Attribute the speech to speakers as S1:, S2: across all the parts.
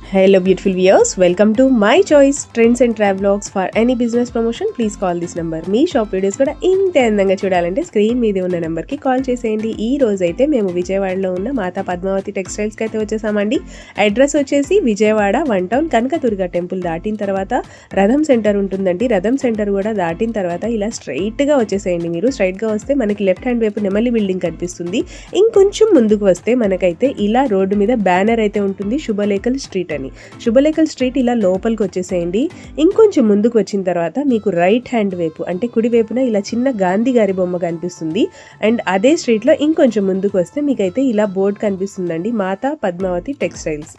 S1: Hello beautiful viewers, welcome to my choice trends and travelogues. For any business promotion please call this number. Me shop videos కూడా ఇంత అందంగా చూడాలంటే screen మీద ఉన్న number కి call చేసేయండి. ఈ రోజు అయితే మేము విజయవాడలో ఉన్న మాతా పద్మావతి టెక్స్టైల్స్ కి అయితే వచ్చేసామండి. అడ్రస్ వచ్చేసి విజయవాడ 1 టౌన్ కనకదుర్గ టెంపుల్ దాటిన తర్వాత రథం సెంటర్ ఉంటుందండి. రథం సెంటర్ కూడా దాటిన తర్వాత ఇలా స్ట్రైట్ గా వచ్చేసేయండి. మీరు స్ట్రైట్ గా వస్తే మనకి లెఫ్ట్ హ్యాండ్ వైపు నెమలి బిల్డింగ్ కనిపిస్తుంది. ఇంకొంచెం ముందుకు వస్తే మనకైతే ఇలా రోడ్డు మీద బ్యానర్ అయితే ఉంటుంది, శుభలేఖల్ స్ట్రీట్ అని. శుభలేఖల్ స్ట్రీట్ ఇలా లోపలికి వచ్చేసేయండి. ఇంకొంచెం ముందుకు వచ్చిన తర్వాత మీకు రైట్ హ్యాండ్ వైపు అంటే కుడి వైపున ఇలా చిన్న గాంధీ గారి బొమ్మ కనిపిస్తుంది. అండ్ అదే స్ట్రీట్లో ఇంకొంచెం ముందుకు వస్తే మీకైతే ఇలా బోర్డు కనిపిస్తుందండి, మాతా పద్మావతి టెక్స్టైల్స్.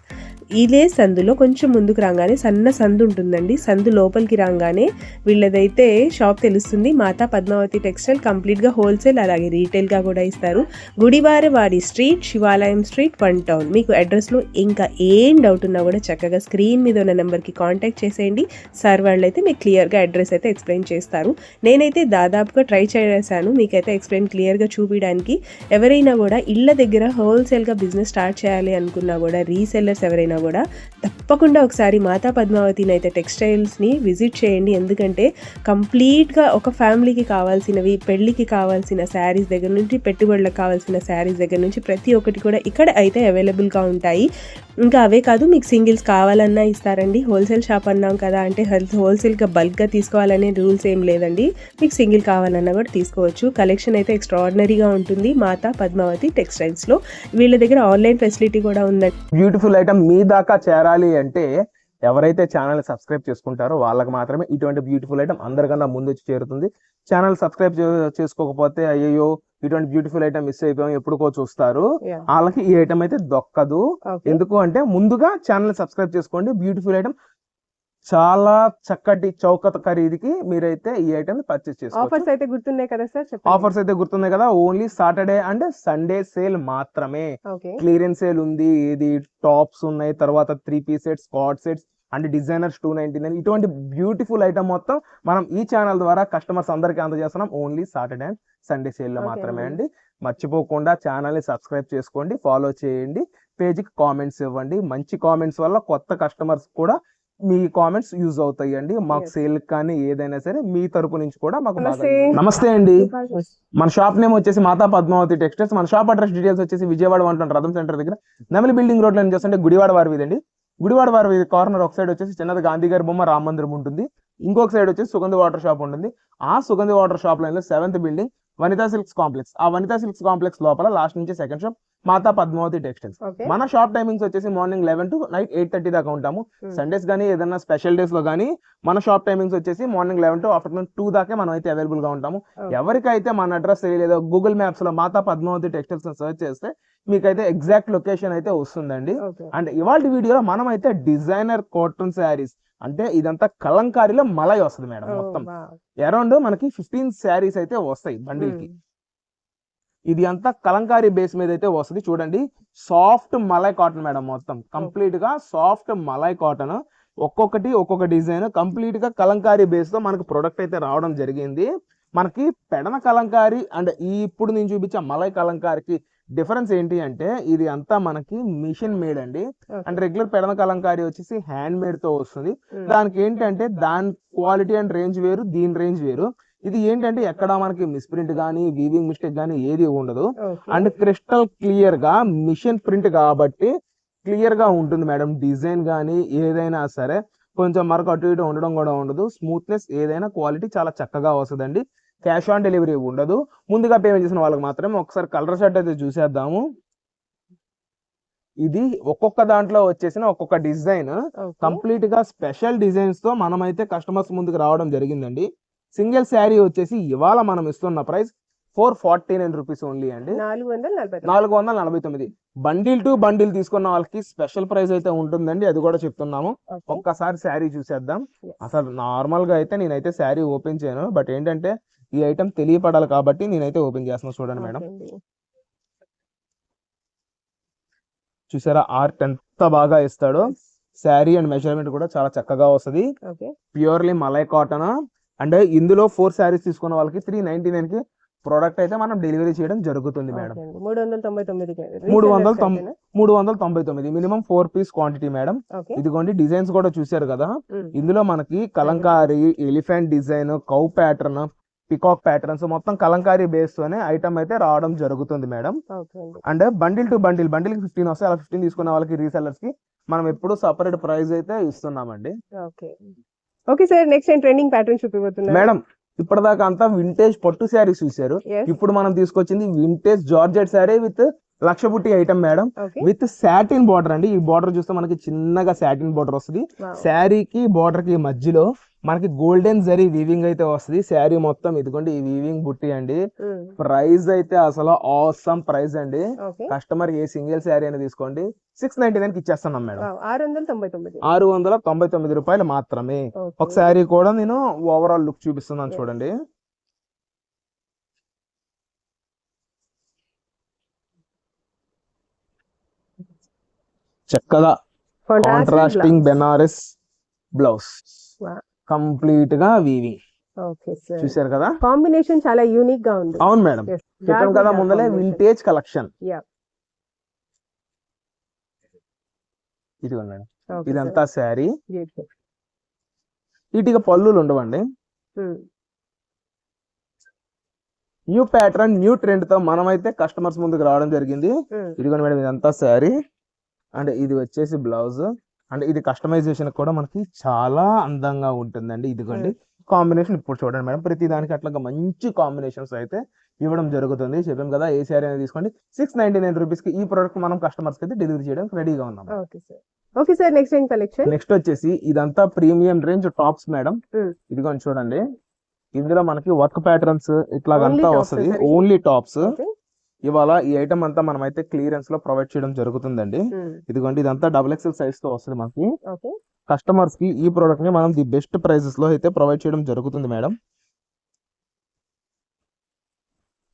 S1: ఇదే సందులో కొంచెం ముందుకు రాగానే సన్న సందు ఉంటుందండి. సందు లోపలికి రాగానే వీళ్ళదైతే షాప్ తెలుస్తుంది, మాతా పద్మావతి టెక్స్టైల్. కంప్లీట్గా హోల్సేల్ అలాగే రీటైల్గా కూడా ఇస్తారు. గుడివారవాడి స్ట్రీట్, శివాలయం స్ట్రీట్, 1 టౌన్. మీకు అడ్రస్లో ఇంకా ఏం డౌట్ ఉన్నా కూడా చక్కగా స్క్రీన్ మీద ఉన్న నెంబర్కి కాంటాక్ట్ చేసేయండి. సార్ వాళ్ళు అయితే మీకు క్లియర్గా అడ్రస్ అయితే ఎక్స్ప్లెయిన్ చేస్తారు. నేనైతే దాదాపుగా ట్రై చేశాను మీకైతే ఎక్స్ప్లెయిన్ క్లియర్గా చూపించడానికి. ఎవరైనా కూడా ఇళ్ళ దగ్గర హోల్సేల్గా బిజినెస్ స్టార్ట్ చేయాలి అనుకున్నా కూడా, రీసెల్లర్స్ ఎవరైనా కూడా తప్పకుండా ఒకసారి మాతా పద్మావతిని అయితే టెక్స్టైల్స్ని విజిట్ చేయండి. ఎందుకంటే కంప్లీట్గా ఒక ఫ్యామిలీకి కావాల్సినవి, పెళ్ళికి కావాల్సిన శారీస్ దగ్గర నుంచి, పెట్టుబడులకు కావాల్సిన శారీస్ దగ్గర నుంచి ప్రతి ఒక్కటి కూడా ఇక్కడ అయితే అవైలబుల్గా ఉంటాయి. ఇంకా అవే కాదు, మీకు సింగిల్స్ కావాలన్నా ఇస్తారండి. హోల్సేల్ షాప్ అన్నాం కదా, అంటే హోల్సేల్గా బల్క్గా తీసుకోవాలనే రూల్స్ ఏం లేదండి. మీకు సింగిల్ కావాలన్నా కూడా తీసుకోవచ్చు. కలెక్షన్ అయితే ఎక్స్ట్రాడినరీగా ఉంటుంది మాతా పద్మావతి టెక్స్టైల్స్లో. వీళ్ళ దగ్గర ఆన్లైన్ ఫెసిలిటీ కూడా ఉందండి.
S2: బ్యూటిఫుల్ ఐటమ్ మీ దాకా చేరాలి అంటే ఎవరైతే ఛానల్ సబ్స్క్రైబ్ చేసుకుంటారో వాళ్ళకి మాత్రమే ఇటువంటి బ్యూటిఫుల్ ఐటమ్ అందరికన్నా ముందు వచ్చి చేరుతుంది. ఛానల్ సబ్స్క్రైబ్ చేసుకోకపోతే అయ్యో ఇటువంటి బ్యూటిఫుల్ ఐటమ్ మిస్ అయిపోయాం ఎప్పుడుకో చూస్తారు, వాళ్ళకి ఈ ఐటమ్ అయితే దొక్కదు. ఎందుకు అంటే ముందుగా ఛానల్ సబ్స్క్రైబ్ చేసుకోండి. బ్యూటిఫుల్ ఐటమ్ చాలా చక్కటి చౌకత ఖరీదుకి మీరైతే ఈ ఐటమ్ పర్చేస్ చేసుకోవచ్చు.
S1: ఆఫర్స్ అయితే గుర్తున్నాయి కదా సార్?
S2: ఆఫర్స్ అయితే గుర్తున్నాయి కదా. Only Saturday and Sunday sale మాత్రమే. క్లియరెన్స్ సేల్ ఉంది. ఇది టాప్స్ ఉన్నాయి, తర్వాత 3 piece sets, card sets and designers 299. ఇటువంటి బ్యూటిఫుల్ ఐటమ్ మొత్తం మనం ఈ ఛానల్ ద్వారా కస్టమర్స్ అందరికీ అందజేస్తున్నాం. Only Saturday and Sunday sale లో మాత్రమే అండి. మర్చిపోకుండా ఛానల్ ని సబ్స్క్రైబ్ చేసుకోండి, ఫాలో చేయండి, పేజీకి కామెంట్స్ ఇవ్వండి. మంచి కామెంట్స్ వల్ల కొత్త కస్టమర్స్ కూడా మీ కామెంట్స్ యూజ్ అవుతాయి అండి. మాకు సేల్ కానీ ఏదైనా సరే మీ తరపు నుంచి కూడా మాకు నమస్తే అండి. మన షాప్ నేమ్ వచ్చేసి మాతా పద్మావతి టెక్స్టైల్స్. మన షాప్ అడ్రస్ డీటెయిల్స్ వచ్చేసి విజయవాడ 1 టౌన్ రథం సెంటర్ దగ్గర నెమలి బిల్డింగ్ రోడ్ లో ఏం చేస్తుంటే గుడివాడ వారి వీధి అండి. గుడివాడ వారి వీధి కార్నర్ ఒక సైడ్ వచ్చేసి చిన్నది గాంధీ గారి బొమ్మ, రామ మందిరం ఉంటుంది. ఇంకొక సైడ్ వచ్చేసి సుగంధి వాటర్ షాప్ ఉంటుంది. ఆ సుగంధి వాటర్ షాప్ లైన్ లో 7th building Vanitha silks complex. ఆ వనితా సిల్క్స్ కాంప్లెక్స్ లోపల లాస్ట్ నుంచి సెకండ్ షాప్ మాతా పద్మావతి టెక్స్టైల్స్. మన షాప్ టైమింగ్స్ వచ్చేసి మార్నింగ్ 11 to నైట్ 8:30 దాకా ఉంటాము. సండేస్ కానీ ఏదైనా స్పెషల్ డేస్ లో కానీ మన షాప్ టైమింగ్స్ వచ్చేసి మార్నింగ్ 11 to ఆఫ్టర్నూన్ 2 దాకా మనం అయితే అవైలబుల్ గా ఉంటాము. ఎవరికైతే మన అడ్రస్ తెలియలేదో గూగుల్ మ్యాప్స్ లో మాతా పద్మావతి టెక్స్టైల్స్ సర్చ్ చేస్తే మీకైతే ఎగ్జాక్ట్ లొకేషన్ అయితే వస్తుందండి. అండ్ ఇవాళ వీడియోలో మనం అయితే డిజైనర్ కాటన్ శారీస్, అంటే ఇదంతా కలంకారీలో మలై వస్తుంది మేడం. మొత్తం అరౌండ్ మనకి 15 శారీస్ అయితే వస్తాయి బండిల్ కి. ఇది అంతా కలంకారీ బేస్ మీద అయితే వస్తుంది. చూడండి, సాఫ్ట్ మలై కాటన్ మేడం. మొత్తం కంప్లీట్ గా సాఫ్ట్ మలై కాటన్. ఒక్కొక్కటి ఒక్కొక్క డిజైన్ కంప్లీట్ గా కలంకారీ బేస్ తో మనకు ప్రొడక్ట్ అయితే రావడం జరిగింది. మనకి పెడన కలంకారీ అండ్ ఈ ఇప్పుడు నేను చూపించే మలై కలంకారీకి డిఫరెన్స్ ఏంటి అంటే ఇది అంతా మనకి మిషన్ మేడ్ అండి. అండ్ రెగ్యులర్ పెడన కలంకారీ వచ్చేసి హ్యాండ్ మేడ్ తో వస్తుంది. దానికి ఏంటంటే దాని క్వాలిటీ అండ్ రేంజ్ వేరు, దీని రేంజ్ వేరు. ఇది ఏంటంటే ఎక్కడ మనకి మిస్ప్రింట్ గానీ, వీవింగ్ మిస్టేక్ గానీ ఏది ఉండదు. అండ్ క్రిస్టల్ క్లియర్ గా మిషన్ ప్రింట్ కాబట్టి క్లియర్ గా ఉంటుంది మేడం. డిజైన్ గానీ ఏదైనా సరే కొంచెం మరొక అటు ఇటు ఉండడం కూడా ఉండదు. స్మూత్నెస్ ఏదైనా క్వాలిటీ చాలా చక్కగా వస్తుందండి. క్యాష్ ఆన్ డెలివరీ ఉండదు. ముందుగా పేమెంట్ చేసిన వాళ్ళకి మాత్రమే. ఒకసారి కలర్ షర్ట్ అయితే చూసేద్దాము. ఇది ఒక్కొక్క దాంట్లో వచ్చేసిన ఒక్కొక్క డిజైన్ కంప్లీట్ గా స్పెషల్ డిజైన్స్ తో మనమైతే కస్టమర్స్ ముందుకు రావడం జరిగిందండి. సింగిల్ శారీ వచ్చేసి ఇవాళ మనం ఇస్తున్న ప్రైస్ 449 రూపీస్ ఓన్లీ అండి, 449. బండిల్ టు బండిల్ తీసుకున్న వాళ్ళకి స్పెషల్ ప్రైస్ అయితే ఉంటుందండి, అది కూడా చెప్తున్నాము. ఒక్కసారి శారీ చూసేద్దాం. అసలు నార్మల్ గా అయితే నేనైతే శారీ ఓపెన్ చేయను, బట్ ఏంటంటే ఈ ఐటమ్ తెలియపడాలి కాబట్టి నేనైతే ఓపెన్ చేస్తున్నాను. చూడండి మేడం, చూసారా ఆర్ట్ ఎంత బాగా ఇస్తాడో. శారీ అండ్ మెజర్మెంట్ కూడా చాలా చక్కగా వస్తుంది. Purely malai cotton. అండ్ ఇందులో 4 శారీస్ తీసుకున్న వాళ్ళకి 399 కి ప్రోడక్ట్ అయితే మనం డెలివరీ చేయడం జరుగుతుంది madam.
S1: 399
S2: 399 minimum 4 piece quantity madam. ఇదిగోండి డిజైన్స్ కూడా చూసారు కదా, ఇందులో మనకి Kalamkari, elephant design, cow pattern, peacock patterns మొత్తం కలంకారీ బేస్ తోనే ఐటమ్ అయితే రావడం జరుగుతుంది madam. And bundle to bundle 15 వస్తాయి. అలా 15 తీసుకున్న వాళ్ళకి రీసెల్లర్స్ కి మనం ఎప్పుడు సపరేట్ ప్రైస్ అయితే ఇస్తున్నామండి.
S1: Okay sir, next trending pattern చూపిపోతున్నారు
S2: మేడం. ఇప్పటిదాకా అంతా వింటేజ్ పట్టు శారీస్ చూసారు. ఇప్పుడు మనం తీసుకొచ్చింది వింటేజ్ జార్జెట్ శారీ విత్ లక్ష బుట్టి item madam, with satin border అండి. ఈ బార్డర్ చూస్తే మనకి చిన్నగా సాటిన్ బార్డర్ వస్తుంది. శారీకి బార్డర్ కి మధ్యలో మనకి గోల్డెన్ జరీ వీవింగ్ అయితే వస్తుంది. శారీ మొత్తం ఇదిగోండి ఈ వీవింగ్ బుట్టి అండి. ప్రైస్ అయితే అసలు ఆసమ్ ప్రైస్ అండి. కస్టమర్ ఏ సింగిల్ శారీ అని తీసుకోండి 699 కి ఇచ్చేస్తున్నాం మేడం. 699 రూపాయలు మాత్రమే. ఒక శారీ కూడా నేను ఓవరాల్ లుక్ చూపిస్తున్నాను చూడండి. చక్కగా కాంట్రాస్టింగ్ బెనారస్ బ్లౌజ్, కంప్లీట్ గా వీవింగ్. చూసారు కదా,
S1: కాంబినేషన్ చాలా యూనిక్ గా ఉంది.
S2: అవును మేడం, చెప్పాను కదా ముందలే వింటేజ్ కలెక్షన్. ఇదిగోండి మేడం, ఇదంతా శారీ. వీటికి పళ్ళులు ఉండవండి. న్యూ ప్యాటర్న్, న్యూ ట్రెండ్ తో మనమైతే కస్టమర్స్ ముందుకు రావడం జరిగింది. ఇదిగోండి మేడం, ఇదంతా శారీ అండ్ ఇది వచ్చేసి బ్లౌజ్. అండ్ ఇది కస్టమైజేషన్ కూడా మనకి చాలా అందంగా ఉంటుందండి. ఇదిగోండి కాంబినేషన్ ఇప్పుడు చూడండి మేడం, ప్రతి దానికి అట్లాగా మంచి కాంబినేషన్స్ అయితే ఇవ్వడం జరుగుతుంది. చెప్పాం కదా, ఏ శారీ అనేది తీసుకోండి 699 రూపీస్ కి ఈ ప్రోడక్ట్ మనం కస్టమర్స్ కి అయితే డెలివరీ చేయడం రెడీగా ఉన్నాం.
S1: ఓకే సార్, నెక్స్ట్ ఏం కలెక్షన్?
S2: నెక్స్ట్ వచ్చేసి ఇదంతా ప్రీమియం రేంజ్ టాప్స్ మేడం. ఇదిగోండి చూడండి, ఇందులో మనకి వర్క్ ప్యాటర్న్స్ ఇట్లాగంతా వస్తుంది. Only tops. ఇవాళ ఈ ఐటమ్ అంతా మనం అయితే క్లియరెన్స్ లో ప్రొవైడ్ చేయడం జరుగుతుందండి. ఇదిగోండి ఇదంతా XXL సైజ్ తో వస్తుంది మనకి. కస్టమర్స్ కి ఈ ప్రోడక్ట్ ని మనం ది బెస్ట్ ప్రైసెస్ లో అయితే ప్రొవైడ్ చేయడం జరుగుతుంది మేడం.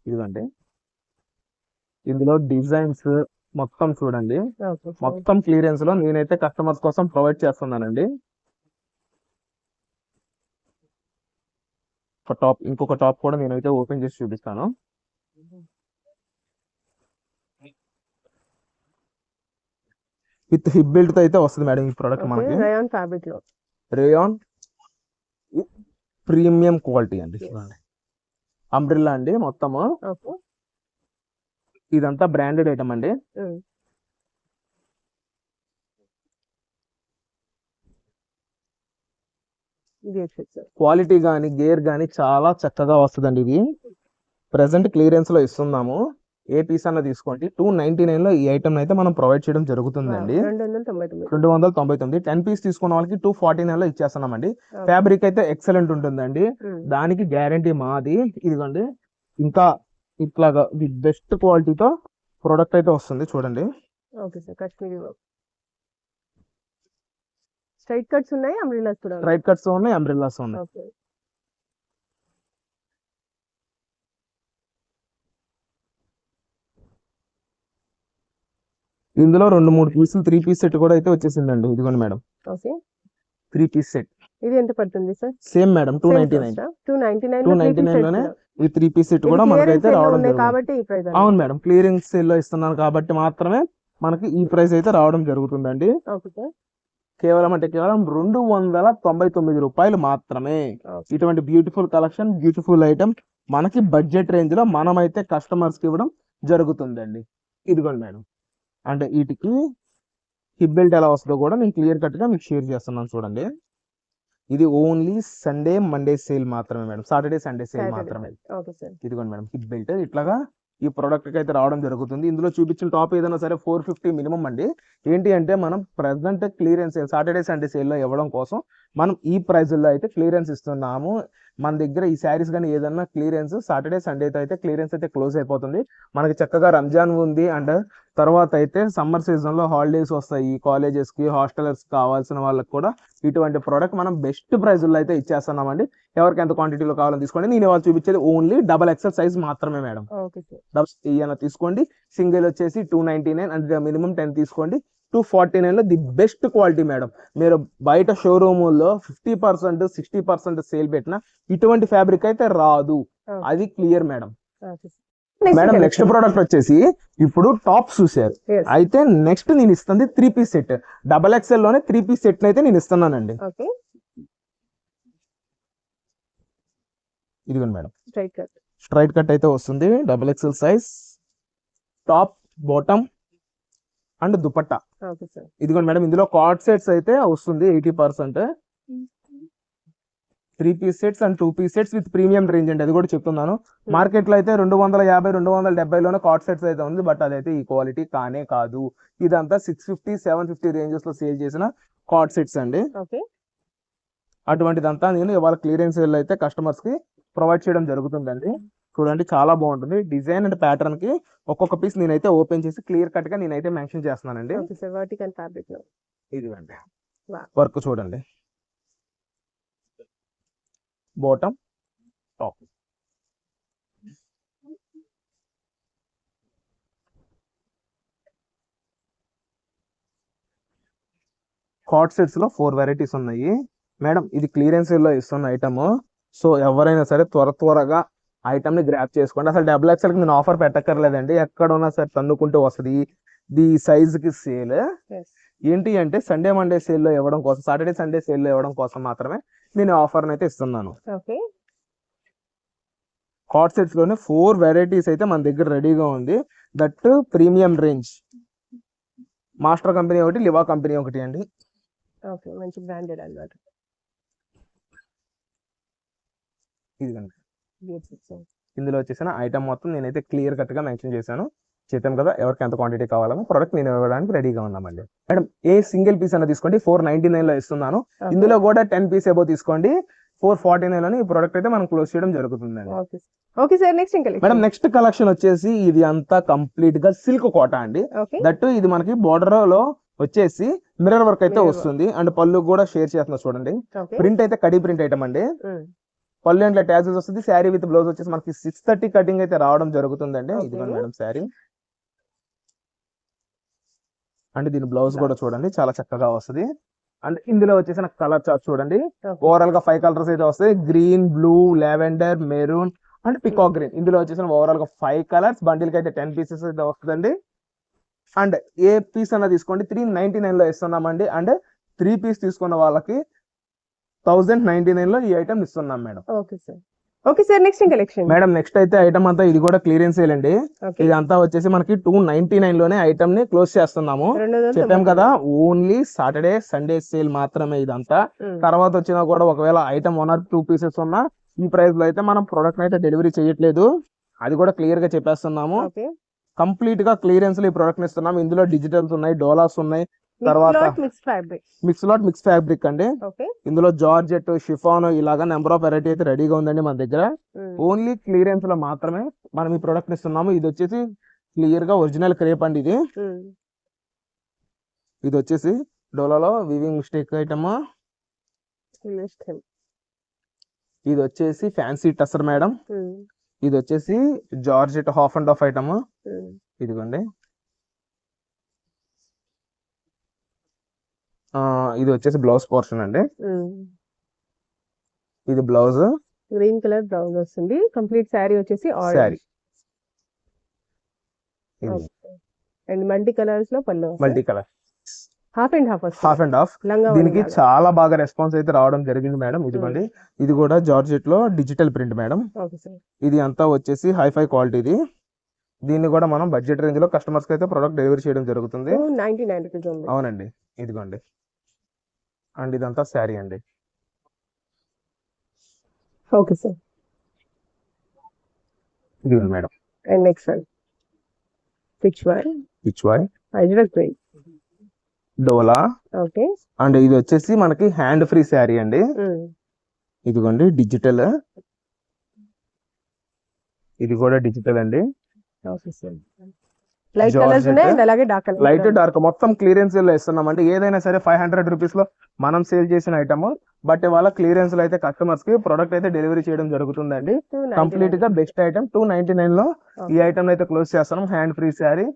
S2: ఇదిగోండి ఇందులో డిజైన్స్ మొత్తం చూడండి, మొత్తం క్లియరెన్స్ లో నేనైతే కస్టమర్స్ కోసం ప్రొవైడ్ చేస్తున్నానండి. ఒక టాప్, ఇంకొక టాప్ కూడా నేనైతే ఓపెన్ చేసి చూపిస్తాను. విత్ హిప్ బెల్ట్ తో అయితే వస్తుంది మేడం ఈ ప్రోడక్ట్ మనకి.
S1: రేయాన్ ఫ్యాబ్రిక్ లో,
S2: రేయాన్ ప్రీమియం క్వాలిటీ అండి. చూడండి అంబ్రిల్లా అండి మొత్తము. ఇదంతా బ్రాండెడ్ ఐటమ్ అండి. క్వాలిటీ గానీ గేర్ గానీ చాలా చక్కగా వస్తుందండి. ఇది ప్రెసెంట్ క్లియరెన్స్ లో ఇస్తున్నాము. ఏ పీస్ అన్న తీసుకోండి 299 లో ఈ ఐటమ్ అయితే మనం ప్రొవైడ్ చేయడం జరుగుతుందండి. 299. 10 పీస్ తీసుకున్న వాళ్ళకి 249 లో ఇచ్చేస్తున్నామండి. ఫ్యాబ్రిక్ అయితే ఎక్సలెంట్ ఉంటుందండి, దానికి గ్యారంటీ మాది. ఇదిగోండి ఇంకా ఇట్లాగా ది బెస్ట్ క్వాలిటీతో ప్రోడక్ట్ అయితే వస్తుంది చూడండి.
S1: స్ట్రైట్ కట్స్ ఉన్నాయి, అంబ్రెల్లాస్ కూడా ఉన్నాయి.
S2: స్ట్రైట్ కట్స్ ఉన్నాయి, అంబ్రెల్లాస్ ఉన్నాయి. ఇందులో 2-3 పీసులు 3 పీస్ సెట్ కూడా అయితే వచ్చేసిందండి. ఇదిగోండి మేడం, 3 పీస్ సెట్.
S1: ఇది ఎంత పడుతుంది సార్?
S2: సేమ్ మేడం 299 లోనే ఈ 3 పీస్ సెట్ కూడా మనకైతే రావడం
S1: కాబట్టి.
S2: అవును మేడం, క్లియరెన్స్ సేల్ లో ఇస్తున్నాను కాబట్టి మాత్రమే మనకి ఈ ప్రైస్ అయితే రావడం జరుగుతుందండి. కేవలం అంటే కేవలం 299 రూపాయలు మాత్రమే. ఇటువంటి బ్యూటిఫుల్ కలెక్షన్, బ్యూటిఫుల్ ఐటమ్ మనకి బడ్జెట్ రేంజ్ లో మనమైతే కస్టమర్స్ కి ఇవ్వడం జరుగుతుందండి. ఇదిగోండి మేడం, అంటే వీటికి హిప్ బెల్ట్ ఎలా వస్తుందో కూడా నేను క్లియర్ కట్ గా మీకు షేర్ చేస్తున్నాను చూడండి. ఇది ఓన్లీ సండే మండే సేల్ మాత్రమే మేడం, సాటర్డే సండే సేల్ మాత్రమే. ఇదిగోండి మేడం, హిప్ బెల్ట్ ఇట్లాగా ఈ ప్రోడక్ట్ కి అయితే రావడం జరుగుతుంది. ఇందులో చూపించిన టాప్ ఏదైనా సరే 450 మినిమం అండి. ఏంటి అంటే మనం present clearance sale Saturday Sunday sale లో ఇవ్వడం కోసం మనం ఈ ప్రైస్ లో అయితే క్లియరెన్స్ ఇస్తున్నాము. మన దగ్గర ఈ శారీస్ కానీ ఏదన్నా క్లియరెన్స్ సాటర్డే సండే అయితే క్లియరెన్స్ అయితే క్లోజ్ అయిపోతుంది. మనకి చక్కగా రంజాన్ ఉంది, అండ్ తర్వాత అయితే సమ్మర్ సీజన్ లో హాలిడేస్ వస్తాయి. కాలేజెస్ కి, హాస్టలర్స్ కావాల్సిన వాళ్ళకి కూడా ఇటువంటి ప్రోడక్ట్ మనం బెస్ట్ ప్రైస్ లో అయితే ఇచ్చేస్తున్నామండి. ఎవరికి ఎంత క్వాంటిటీలో కావాలని తీసుకోండి. నేను ఇవాళ చూపించేది ఓన్లీ XXL సైజ్ మాత్రమే మేడం. ఏమైనా తీసుకోండి. సింగిల్ వచ్చేసి 299 అండ్ మినిమం 10 తీసుకోండి. 249 లో ది బెస్ట్ క్వాలిటీ మేడం. మీరు బయట షోరూముల్లో 50%, 60% సేల్ పెట్టినా ఇటువంటి ఫ్యాబ్రిక్ అయితే రాదు, అది clear madam. Madam next product వచ్చేసి ఇప్పుడు టాప్స్ చూసారు, అయితే నెక్స్ట్ నేను ఇస్తుంది 3 పీస్ సెట్. XXL లోనే 3 పీస్ సెట్ అయితే నేను ఇస్తున్నానండి. ఇదిగోండి మేడం, స్ట్రైట్ కట్ అయితే వస్తుంది, XXL size, top, bottom and dupatta. ఇదిగోండి మేడం, ఇందులో కార్డ్ సెట్స్ అయితే వస్తుంది 80%. 3 piece sets and 2 piece sets with premium range అండి, అది కూడా చెప్తున్నాను. మార్కెట్ లో అయితే 250, 270 లోనే కార్డ్ సెట్స్ అయితే ఉంది, బట్ అదైతే ఈ క్వాలిటీ కానే కాదు. ఇదంతా 650, 750 రేంజెస్ లో సేల్ చేసిన కార్డ్ సెట్స్ అండి. అటువంటిదంతా నేను ఇవాళ క్లియరెన్స్ సేల్ అయితే కస్టమర్స్ కి ప్రొవైడ్ చేయడం జరుగుతుందండి. చూడండి, చాలా బాగుంటుంది డిజైన్ అండ్ ప్యాటర్న్ కి. ఒక్కొక్క పీస్ నేనైతే ఓపెన్ చేసి క్లియర్ కట్ గా నేనైతే మెన్షన్ చేస్తున్నానండి. ఇదిగండి వర్క్ చూడండి, బాటమ్, టాప్. కార్డ్ సెట్స్ లో 4 వెరైటీస్ ఉన్నాయి మేడం. ఇది క్లియరెన్స్ సేల్ లో ఇస్తున్న ఐటమ్. సో ఎవరైనా సరే త్వరగా ఐటమ్ ని గ్రాప్ చేసుకోండి. అసలు XXL కి నేను ఆఫర్ పెట్టక్కర్లేదండి, ఎక్కడ ఉన్నా సరే తన్నుకుంటూ వస్తుంది. ఈ సైజ్ కి సేల్ ఏంటి అంటే సండే మండే సేల్ లో ఇవ్వడం కోసం, సాటర్డే సండే సేల్ లో ఇవ్వడం కోసం మాత్రమే నేను ఆఫర్ అయితే ఇస్తున్నాను. కార్డ్ సెట్స్ లోనే 4 వెరైటీస్ అయితే మన దగ్గర రెడీగా ఉంది. That premium range, master company ఒకటి, లివా కంపెనీ ఒకటి అండి.
S1: మంచి బ్రాండెడ్ అన్నమాట.
S2: ఇదిగండి, ఇందులో వచ్చేసిన ఐటమ్ మొత్తం నేనైతే క్లియర్ కట్ గా మెన్షన్ చేశాను. చెప్పాం కదా ఎవరికి ఎంత క్వాంటిటీ కావాలో ప్రొడక్ట్ నేను ఇవ్వడానికి రెడీగా ఉన్నామండి. మేడం ఏ సింగిల్ పీస్ అన్న తీసుకోండి, 499 లో ఇస్తున్నాను. ఇందులో కూడా 10 పీస్ ఏబో తీసుకోండి, 449 లోని ఈ ప్రొడక్ట్ అయితే మనం క్లోజ్ చేయడం జరుగుతుందండి.
S1: Okay sir, next
S2: madam next collection వచ్చేసి ఇది అంతా కంప్లీట్ గా సిల్క్ కోట అండి. దట్ ఇది మనకి బోర్డర్ లో వచ్చేసి మిర్రర్ వర్క్ అయితే వస్తుంది, అండ్ పళ్ళు కూడా షేర్ చేస్తున్నా చూడండి. ప్రింట్ అయితే కడి ప్రింట్ ఐటమ్ అండి. పళ్ళు ఇంట్లో ట్యాజెస్ వస్తుంది. శారీ విత్ బ్లౌజ్ వచ్చేసి మనకి 630 కటింగ్ అయితే రావడం జరుగుతుందండి. ఇదిగోండి మేడం శారీ, అండ్ దీని బ్లౌజ్ కూడా చూడండి చాలా చక్కగా వస్తుంది. అండ్ ఇందులో వచ్చేసిన కలర్ చార్ట్ చూడండి, ఓవరాల్ గా 5 కలర్స్ అయితే వస్తాయి. Green, blue, lavender, maroon and peacock green. ఇందులో వచ్చేసిన ఓవరాల్ గా 5 కలర్స్. బండిల్ కి అయితే 10 పీసెస్ అయితే వస్తుందండి. అండ్ ఏ పీస్ అన్న తీసుకోండి 399 లో ఇస్తున్నామండి. అండ్ 3 పీస్ తీసుకున్న వాళ్ళకి 1099 లో ఈ ఐటమ్ ఇస్తున్నాం madam.
S1: Okay sir, next collection
S2: madam next అయితే ఐటమ్ అంతా ఇది కూడా క్లియరెన్స్ సేల్ అండి. ఇదంతా వచ్చేసి మనకి 299 లోనే ఐటమ్ ని క్లోజ్ చేస్తున్నాము. చెప్పాం కదా ఓన్లీ సాటర్డే సండే సేల్ మాత్రమే ఇదంతా. తర్వాత వచ్చినా కూడా ఒకవేళ ఐటమ్ 1 or 2 పీసెస్ ఉన్నా ఈ ప్రైస్ లో అయితే మనం ప్రొడక్ట్ అయితే డెలివరీ చేయట్లేదు, అది కూడా క్లియర్ గా చెప్పేస్తున్నాము. కంప్లీట్ గా క్లియరెన్స్ లో ఈ ప్రొడక్ట్ ఇస్తున్నాము. ఇందులో డిజిటల్స్ ఉన్నాయి, డోలాస్ ఉన్నాయి, తర్వాత మిక్స్ లాట్ మిక్స్ ఫ్యాబ్రిక్ అండి. ఇందులో జార్జెట్, షిఫాన్ ఇలాగా నెంబర్ ఆఫ్ వెరైటీ అయితే రెడీగా ఉందండి మన దగ్గర. ఓన్లీ క్లియరెన్స్ లో మాత్రమే మనం ఈ ప్రొడక్ట్ ఇస్తున్నాము. ఇది వచ్చేసి క్లియర్ గా ఒరిజినల్ క్రేప్ అండి. ఇది వచ్చేసి డోలాలో వివింగ్ మిస్టేక్ ఐటమ్. ఇది వచ్చేసి ఫ్యాన్సీ టసర్ మేడం. ఇది వచ్చేసి georgette half and half item. ఇదిగోండి, ఇది వచ్చేసి బ్లౌజ్ పోర్షన్ అండి. ఇది బ్లౌజ్,
S1: గ్రీన్ కలర్ బ్లౌజ్ వస్తుంది. కంప్లీట్ శారీ వచ్చేసి
S2: శారీ
S1: అండ్ మల్టీ కలర్స్ లో పళ్ళు,
S2: multi colour,
S1: half and half.
S2: దీనికి చాలా బాగా రెస్పాన్స్ అయితే రావడం జరిగింది మేడం. ఇదిగోండి, ఇది కూడా జార్జెట్ లో డిజిటల్ ప్రింట్ మేడం. ఇది అంతా వచ్చేసి హైఫై క్వాలిటీది. దీన్ని కూడా మనం బడ్జెట్ రేంజ్ లో కస్టమర్స్ కి అయితే ప్రొడక్ట్ డెలివరీ చేయడం జరుగుతుంది.
S1: 99 రూపీస్ ఉంది.
S2: అవునండి, ఇదిగోండి. అండ్ ఇదంతా శారీ అండి.
S1: ఓకే సార్,
S2: ఇదిగోండి మేడం.
S1: అండ్ నెక్స్ట్ వన్ పిచ్ వై హైడ్రాక్ ప్రింట్
S2: డోలా.
S1: ఓకే,
S2: అండ్ ఇది వచ్చేసి మనకి హ్యాండ్ ఫ్రీ శారీ అండి. ఇదిగోండి డిజిటల్, ఇది కూడా డిజిటల్ అండి.
S1: లైట్ కలర్స్ ఉన్నాయి అండ్ అలాగే డార్క్ కలర్,
S2: లైట్ డార్క్ మొత్తం క్లియరెన్స్ లో ఇస్తున్నాం అంటే ఏదైనా సరే 500 రూపీస్ లో మనం సేల్ చేసిన ఐటమ్, బట్ ఇవాళ క్లియరెన్స్ లో అయితే కస్టమర్స్ కి ప్రొడక్ట్ అయితే డెలివరీ చేయడం జరుగుతుందండి. కంప్లీట్ గా బెస్ట్ ఐటమ్ 299 లో ఈ ఐటమ్ అయితే క్లోజ్ చేస్తున్నాం. Hand free sari.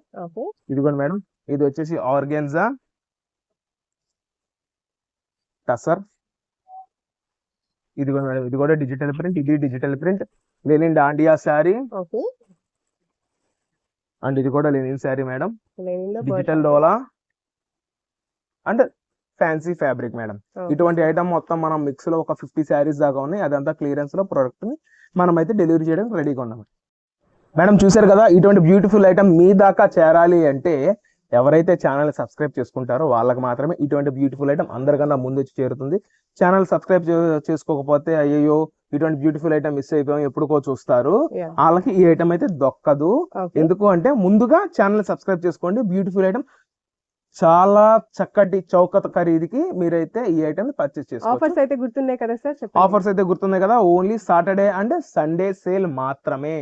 S2: ఇదిగోండి మేడం, ఇది వచ్చేసి ఆర్గాన్జా టసర్. ఇదిగోండి మేడం, ఇది కూడా డిజిటల్ ప్రింట్, ఇది digital print. Linen Dandiya sari
S1: okay.
S2: And ఇది కూడా లెనిన్ శారీ మేడం.
S1: లెనిన్‌లో
S2: డిజిటల్ డోలా అండ్ ఫ్యాన్సీ ఫ్యాబ్రిక్ మేడం. ఇటువంటి ఐటమ్ మొత్తం మనం మిక్స్ లో ఒక 50 శారీస్ దాకా ఉన్నాయి. అదంతా క్లియరెన్స్ లో ప్రొడక్ట్ ని మనం అయితే డెలివరీ చేయడానికి రెడీగా ఉన్నాం మేడం. చూసారు కదా, ఇటువంటి బ్యూటిఫుల్ ఐటమ్ మీ దాకా చేరాలి అంటే ఎవరైతే ఛానల్ సబ్స్క్రైబ్ చేసుకుంటారో వాళ్ళకి మాత్రమే ఇటువంటి బ్యూటిఫుల్ ఐటమ్ అందరికన్నా ముందు వచ్చి చేరుతుంది. ఛానల్ సబ్స్క్రైబ్ చేసుకోకపోతే అయ్యో ఇటువంటి బ్యూటిఫుల్ ఐటమ్ మిస్ అయిపోయాం ఎప్పుడుకో చూస్తారు, వాళ్ళకి ఈ ఐటమ్ అయితే దొక్కదు. ఎందుకు అంటే ముందుగా ఛానల్ సబ్స్క్రైబ్ చేసుకోండి. బ్యూటిఫుల్ ఐటమ్ చాలా చక్కటి చౌకత ఖరీదుకి మీరైతే ఈ ఐటమ్ పర్చేస్ చేసుకోవచ్చు.
S1: ఆఫర్స్ అయితే గుర్తున్నాయి కదా సార్?
S2: ఆఫర్స్ అయితే గుర్తున్నాయి కదా. Only Saturday and Sunday sale మాత్రమే.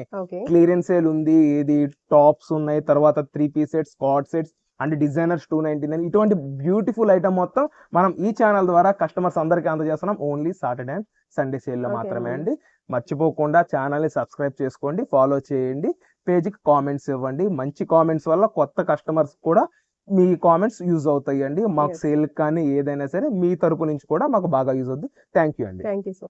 S2: క్లియరెన్స్ సేల్ ఉంది. ఇది టాప్స్ ఉన్నాయి, తర్వాత 3 piece sets, squad sets and designers 299. ఇటువంటి బ్యూటిఫుల్ ఐటమ్ మొత్తం మనం ఈ ఛానల్ ద్వారా కస్టమర్స్ అందరికీ అందజేస్తున్నాం. Only Saturday and Sunday sale లో మాత్రమే అండి. మర్చిపోకుండా ఛానల్ ని సబ్స్క్రైబ్ చేసుకోండి, ఫాలో చేయండి, పేజ్కి కామెంట్స్ ఇవ్వండి. మంచి కామెంట్స్ వల్ల కొత్త కస్టమర్స్ కూడా మీ కామెంట్స్ యూజ్ అవుతాయి అండి. మాకు సేల్ కానీ ఏదైనా సరే మీ తరపు నుంచి కూడా మాకు బాగా యూజ్ అవుతుంది. థ్యాంక్ యూ అండి.
S1: Thank you so